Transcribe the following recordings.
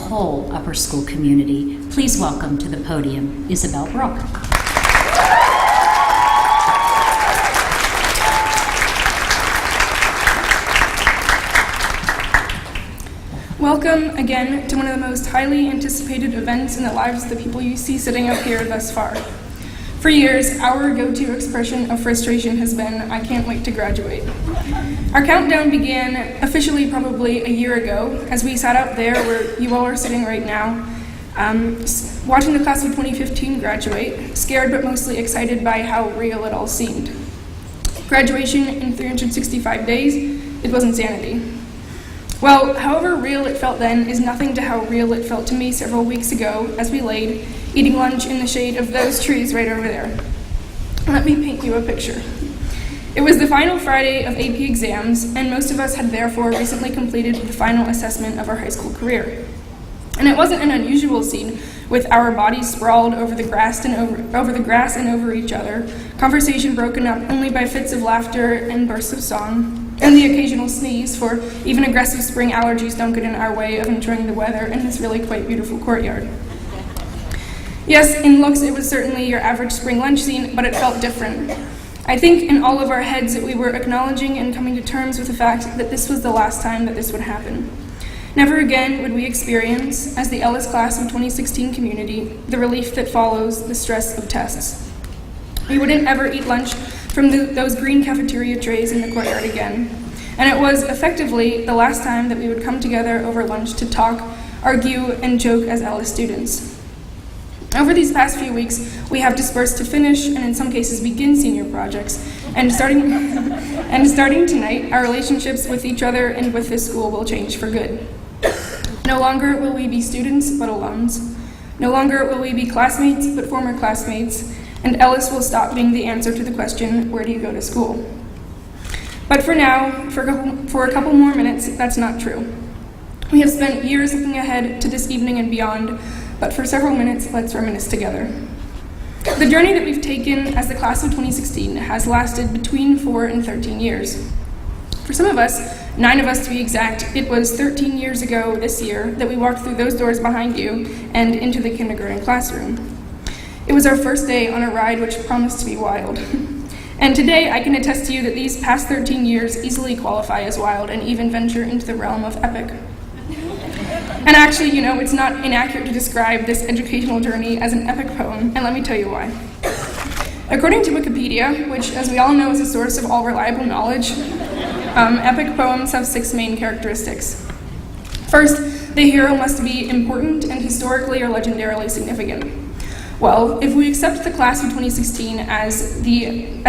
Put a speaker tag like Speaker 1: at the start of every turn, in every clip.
Speaker 1: whole upper school community. Please welcome to the podium, Isabel Brooke.
Speaker 2: Welcome again to one of the most highly anticipated events in the lives of the people you see sitting up here thus far. For years, our go-to expression of frustration has been, "I can't wait to graduate." Our countdown began officially probably a year ago, as we sat out there where you all are sitting right now, watching the class of 2015 graduate, scared but mostly excited by how real it all seemed. Graduation in 365 days, it was insanity. Well, however real it felt then is nothing to how real it felt to me several weeks ago as we laid, eating lunch in the shade of those trees right over there. Let me paint you a picture. It was the final Friday of AP exams, and most of us had therefore recently completed the final assessment of our high school career. And it wasn't an unusual scene, with our bodies sprawled over the grass and over each other, conversation broken up only by fits of laughter and bursts of song, and the occasional sneeze, for even aggressive spring allergies don't get in our way of enjoying the weather in this really quite beautiful courtyard. Yes, in looks it was certainly your average spring lunch scene, but it felt different. I think in all of our heads we were acknowledging and coming to terms with the fact that this was the last time that this would happen. Never again would we experience, as the Ellis class of 2016 community, the relief that follows the stress of tests. We wouldn't ever eat lunch from those green cafeteria trays in the courtyard again. And it was effectively the last time that we would come together over lunch to talk, argue, and joke as Ellis students. Over these past few weeks, we have dispersed to finish, and in some cases begin, senior projects. And starting tonight, our relationships with each other and with this school will change for good. No longer will we be students, but alums. No longer will we be classmates, but former classmates. And Ellis will stop being the answer to the question, where do you go to school? But for now, for a couple more minutes, that's not true. We have spent years looking ahead to this evening and beyond, but for several minutes, let's reminisce together. The journey that we've taken as the class of 2016 has lasted between 4 and 13 years. For some of us, 9 of us to be exact, it was 13 years ago this year that we walked through those doors behind you and into the kindergarten classroom. It was our first day on a ride which promised to be wild. And today I can attest to you that these past 13 years easily qualify as wild and even venture into the realm of epic. And actually, it's not inaccurate to describe this educational journey as an epic poem, and let me tell you why. According to Wikipedia, which, as we all know, is a source of all reliable knowledge, epic poems have 6 main characteristics. First, the hero must be important and historically or legendarily significant. Well, if we accept the class of 2016 as the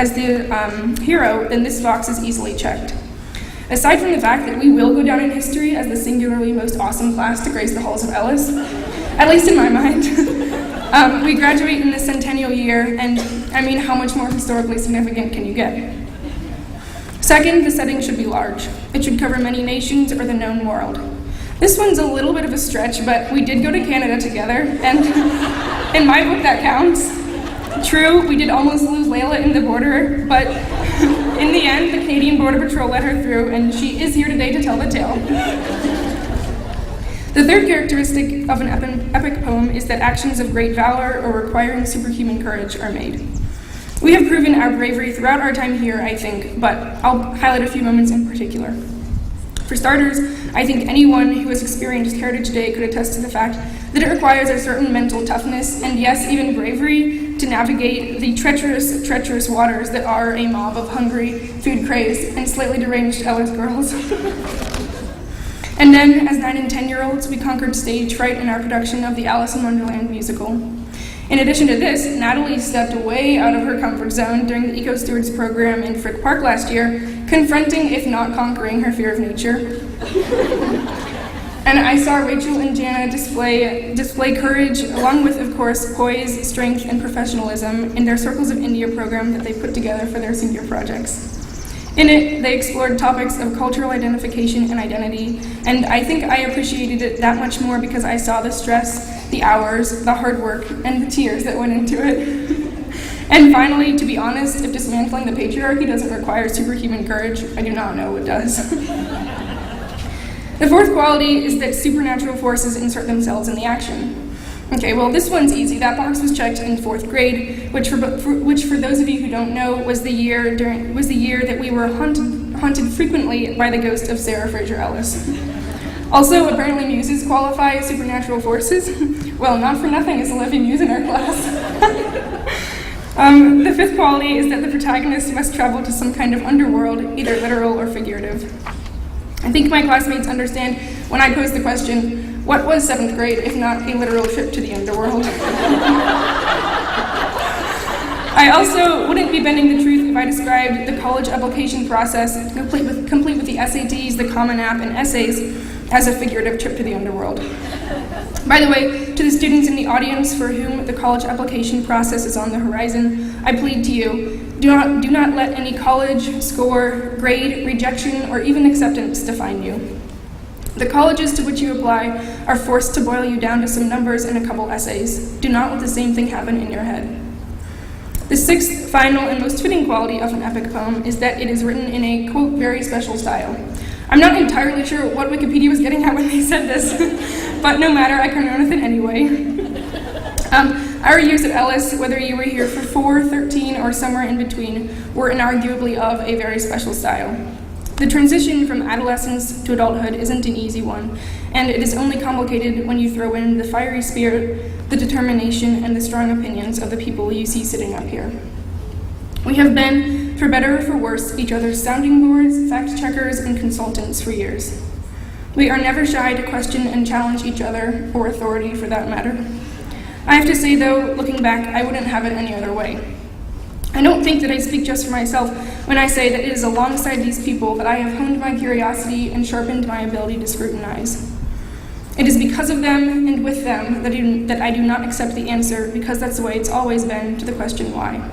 Speaker 2: hero, then this box is easily checked. Aside from the fact that we will go down in history as the singularly most awesome class to grace the halls of Ellis, at least in my mind, we graduate in the centennial year, and I mean, how much more historically significant can you get? Second, the setting should be large. It should cover many nations or the known world. This one's a little bit of a stretch, but we did go to Canada together, and in my book that counts. True, we did almost lose Layla in the border, but in the end, the Canadian Border Patrol let her through, and she is here today to tell the tale. The third characteristic of an epic poem is that actions of great valor or requiring superhuman courage are made. We have proven our bravery throughout our time here, I think, but I'll highlight a few moments in particular. For starters, I think anyone who has experienced Heritage Day could attest to the fact that it requires a certain mental toughness, and yes, even bravery, to navigate the treacherous waters that are a mob of hungry, food-crazed, and slightly deranged Ellis girls. And then, as 9 and 10-year-olds, we conquered stage fright in our production of the Alice in Wonderland musical. In addition to this, Natalie stepped way out of her comfort zone during the Eco Stewards program in Frick Park last year, confronting, if not conquering, her fear of nature. And I saw Rachel and Jana display courage, along with, of course, poise, strength, and professionalism in their Circles of India program that they put together for their senior projects. In it, they explored topics of cultural identification and identity, and I think I appreciated it that much more because I saw the stress, the hours, the hard work, and the tears that went into it. And finally, to be honest, if dismantling the patriarchy doesn't require superhuman courage, I do not know what does. The fourth quality is that supernatural forces insert themselves in the action. Okay, well, this one's easy. That box was checked in 4th grade, which for those of you who don't know was the year that we were haunted frequently by the ghost of Sarah Fraser Ellis. Also, apparently muses qualify as supernatural forces. Well, not for nothing is Olivia Muse in our class. The fifth quality is that the protagonist must travel to some kind of underworld, either literal or figurative. I think my classmates understand when I pose the question, what was 7th grade if not a literal trip to the underworld? I also wouldn't be bending the truth if I described the college application process, complete with the SATs, the Common App, and essays, as a figurative trip to the underworld. By the way, to the students in the audience for whom the college application process is on the horizon, I plead to you, do not let any college, score, grade, rejection, or even acceptance define you. The colleges to which you apply are forced to boil you down to some numbers and a couple essays. Do not let the same thing happen in your head. The sixth, final, and most fitting quality of an epic poem is that it is written in a, quote, very special style. I'm not entirely sure what Wikipedia was getting at when they said this, but no matter, I can run with it anyway. Our years at Ellis, whether you were here for 4, 13, or somewhere in between, were inarguably of a very special style. The transition from adolescence to adulthood isn't an easy one, and it is only complicated when you throw in the fiery spirit, the determination, and the strong opinions of the people you see sitting up here. We have been, for better or for worse, each other's sounding boards, fact-checkers, and consultants for years. We are never shy to question and challenge each other, or authority for that matter. I have to say, though, looking back, I wouldn't have it any other way. I don't think that I speak just for myself when I say that it is alongside these people that I have honed my curiosity and sharpened my ability to scrutinize. It is because of them and with them that I do not accept the answer, because that's the way it's always been, to the question why.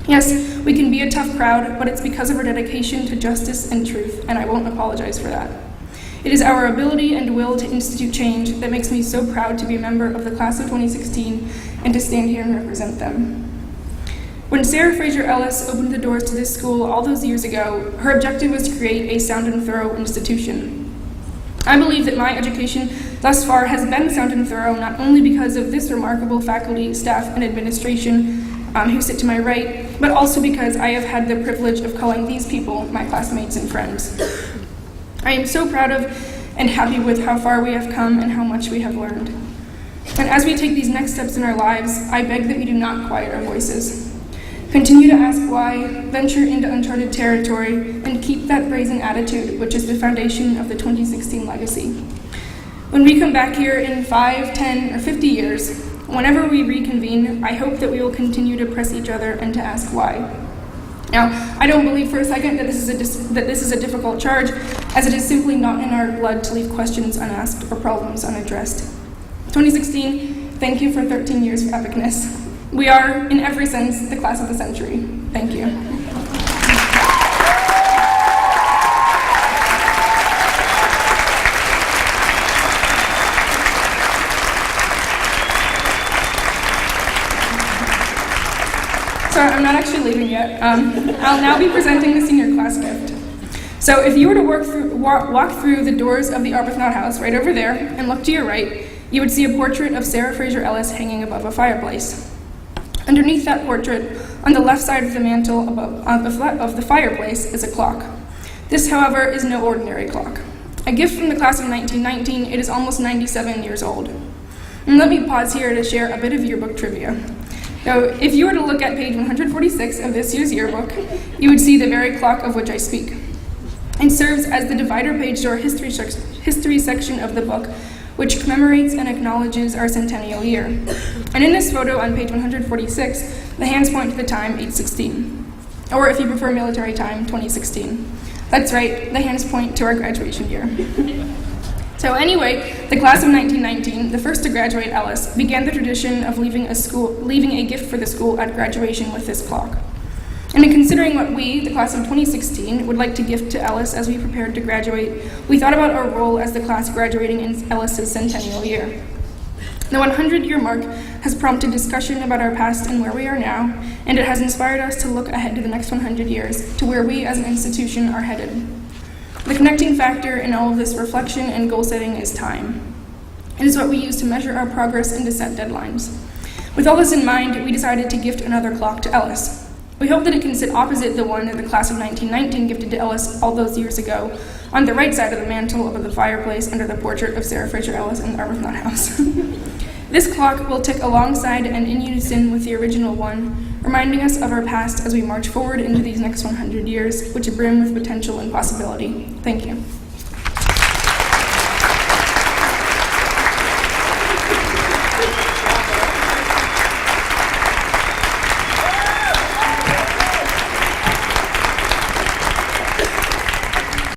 Speaker 2: Yes, we can be a tough crowd, but it's because of our dedication to justice and truth, and I won't apologize for that. It is our ability and will to institute change that makes me so proud to be a member of the class of 2016 and to stand here and represent them. When Sarah Fraser Ellis opened the doors to this school all those years ago, her objective was to create a sound and thorough institution. I believe that my education thus far has been sound and thorough not only because of this remarkable faculty, staff, and administration who sit to my right, but also because I have had the privilege of calling these people my classmates and friends. I am so proud of and happy with how far we have come and how much we have learned. And as we take these next steps in our lives, I beg that we do not quiet our voices. Continue to ask why, venture into uncharted territory, and keep that brazen attitude, which is the foundation of the 2016 legacy. When we come back here in 5, 10, or 50 years, whenever we reconvene, I hope that we will continue to press each other and to ask why. Now, I don't believe for a second that this is a difficult charge, as it is simply not in our blood to leave questions unasked or problems unaddressed. 2016, thank you for 13 years of epicness. We are, in every sense, the class of the century. Thank you. So I'm not actually leaving yet. I'll now be presenting the senior class gift. So if you were to walk through the doors of the Arbuthnot House right over there and look to your right, you would see a portrait of Sarah Fraser Ellis hanging above a fireplace. Underneath that portrait, on the left side of the mantel of the fireplace, is a clock. This, however, is no ordinary clock. A gift from the class of 1919, it is almost 97 years old. And let me pause here to share a bit of yearbook trivia. Now, if you were to look at page 146 of this year's yearbook, you would see the very clock of which I speak. It serves as the divider page to our history section of the book, which commemorates and acknowledges our centennial year. And in this photo on page 146, the hands point to the time 816, or if you prefer military time, 2016. That's right, the hands point to our graduation year. So anyway, the class of 1919, the first to graduate Ellis, began the tradition of leaving a gift for the school at graduation with this clock. And in considering what we, the class of 2016, would like to gift to Ellis as we prepared to graduate, we thought about our role as the class graduating in Ellis's centennial year. The 100-year mark has prompted discussion about our past and where we are now, and it has inspired us to look ahead to the next 100 years, to where we as an institution are headed. The connecting factor in all of this reflection and goal setting is time. It is what we use to measure our progress and to set deadlines. With all this in mind, we decided to gift another clock to Ellis. We hope that it can sit opposite the one that the class of 1919 gifted to Ellis all those years ago, on the right side of the mantle over the fireplace under the portrait of Sarah Fraser Ellis in the Arbuthnot House. This clock will tick alongside and in unison with the original one, reminding us of our past as we march forward into these next 100 years, which brim with potential and possibility. Thank you.